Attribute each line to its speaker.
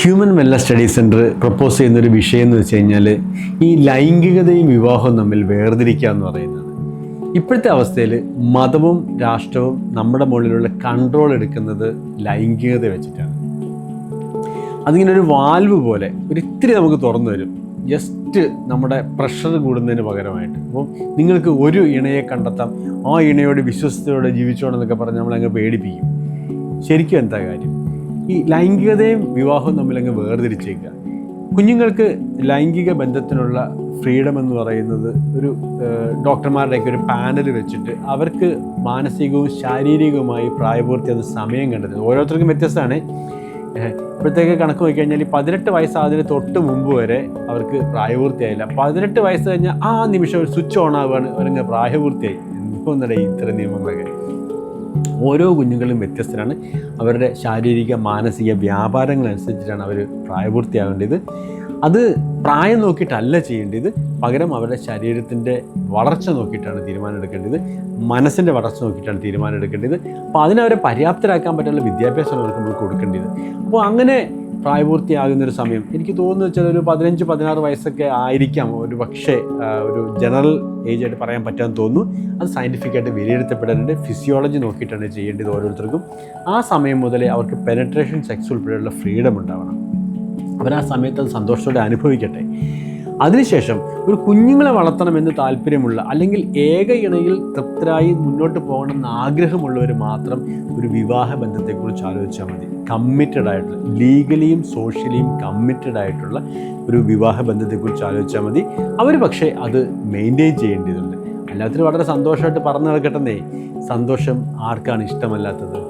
Speaker 1: Human wellness study centre propose ചെയ്യുന്നൊരു വിഷയം എന്ന് വെച്ച് കഴിഞ്ഞാൽ ഈ ലൈംഗികതയും വിവാഹവും തമ്മിൽ വേർതിരിക്കുക എന്ന് പറയുന്നത്. ഇപ്പോഴത്തെ അവസ്ഥയിൽ മതവും രാഷ്ട്രവും നമ്മുടെ മുകളിലുള്ള കൺട്രോൾ എടുക്കുന്നത് ലൈംഗികത വെച്ചിട്ടാണ്. അതിങ്ങനെ ഒരു വാൽവ് പോലെ ഒരിത്തിരി നമുക്ക് തുറന്നു തരും, ജസ്റ്റ് നമ്മുടെ പ്രഷർ കൂടുന്നതിന് പകരമായിട്ട്. അപ്പം നിങ്ങൾക്ക് ഒരു ഇണയെ കണ്ടെത്താം, ആ ഇണയോട് വിശ്വസ്തയോടെ ജീവിച്ചോണെന്നൊക്കെ പറഞ്ഞ് നമ്മളങ്ങ് പേടിപ്പിക്കും. ശരിക്കും എന്താ കാര്യം? ഈ ലൈംഗികതയും വിവാഹവും തമ്മിലങ്ങ് വേർതിരിച്ചേക്കുക. കുഞ്ഞുങ്ങൾക്ക് ലൈംഗിക ബന്ധത്തിനുള്ള ഫ്രീഡം എന്ന് പറയുന്നത് ഒരു ഡോക്ടർമാരുടെയൊക്കെ ഒരു പാനൽ വെച്ചിട്ട് അവർക്ക് മാനസികവും ശാരീരികവുമായി പ്രായപൂർത്തിയാകുന്ന സമയം കണ്ടെത്തുന്നത് ഓരോരുത്തർക്കും വ്യത്യസ്തമാണ്. ഇപ്പോഴത്തേക്ക് കണക്ക് നോക്കിക്കഴിഞ്ഞാൽ 18 വയസ്സാതിന് തൊട്ട് മുമ്പ് വരെ അവർക്ക് പ്രായപൂർത്തിയായില്ല. 18 വയസ്സ് കഴിഞ്ഞാൽ ആ നിമിഷം സ്വിച്ച് ഓൺ ആവുകയാണ്, അവരങ്ങ് പ്രായപൂർത്തിയായി. എന്തുകൊണ്ടേ ഇത്തരം നിയമങ്ങളൊക്കെ? ഓരോ കുഞ്ഞുങ്ങളും വ്യത്യസ്തരാണ്. അവരുടെ ശാരീരിക മാനസിക വ്യാപാരങ്ങളനുസരിച്ചിട്ടാണ് അവർ പ്രായപൂർത്തിയാകേണ്ടത്. അത് പ്രായം നോക്കിയിട്ടല്ല ചെയ്യേണ്ടത്, പകരം അവരുടെ ശരീരത്തിൻ്റെ വളർച്ച നോക്കിയിട്ടാണ് തീരുമാനം എടുക്കേണ്ടത്, മനസ്സിൻ്റെ വളർച്ച നോക്കിയിട്ടാണ് തീരുമാനം എടുക്കേണ്ടത്. അപ്പോൾ അതിനവരെ പര്യാപ്തരാക്കാൻ പറ്റുന്ന വിദ്യാഭ്യാസമാണ് അവർക്ക് നമ്മൾ കൊടുക്കേണ്ടത്. അപ്പോൾ അങ്ങനെ പ്രായപൂർത്തിയാകുന്നൊരു സമയം എനിക്ക് തോന്നുന്നു വെച്ചാൽ ഒരു 15-16 വയസ്സൊക്കെ ആയിരിക്കാം ഒരു പക്ഷേ ഒരു ജനറൽ ഏജ് ആയിട്ട് പറയാൻ പറ്റാമെന്ന് തോന്നുന്നു. അത് സയൻറ്റിഫിക്കായിട്ട് വിലയിരുത്തപ്പെടാനുണ്ട്. ഫിസിയോളജി നോക്കിയിട്ടാണ് ചെയ്യേണ്ടത് ഓരോരുത്തർക്കും. ആ സമയം മുതലേ അവർക്ക് പെനട്രേഷൻ സെക്സ് ഉൾപ്പെടെയുള്ള ഫ്രീഡം ഉണ്ടാവണം. അവർ ആ സമയത്ത് അത് സന്തോഷത്തോടെ അനുഭവിക്കട്ടെ. അതിനുശേഷം ഒരു കുഞ്ഞുങ്ങളെ വളർത്തണമെന്ന് താല്പര്യമുള്ള, അല്ലെങ്കിൽ ഏക ഇണയിൽ തൃപ്തരായി മുന്നോട്ട് പോകണമെന്ന് ആഗ്രഹമുള്ളവർ മാത്രം ഒരു വിവാഹ ബന്ധത്തെക്കുറിച്ച് ആലോചിച്ചാൽ മതി. കമ്മിറ്റഡ് ആയിട്ടുള്ള, ലീഗലിയും സോഷ്യലിയും കമ്മിറ്റഡ് ആയിട്ടുള്ള ഒരു വിവാഹ ബന്ധത്തെക്കുറിച്ച് ആലോചിച്ചാൽ മതി. അവർ പക്ഷേ അത് മെയിൻറ്റെയിൻ ചെയ്യേണ്ടതുണ്ട്. എല്ലാത്തിനും വളരെ സന്തോഷമായിട്ട് പറഞ്ഞു നടക്കട്ടെന്നേ. സന്തോഷം ആർക്കാണ് ഇഷ്ടമല്ലാത്തത്?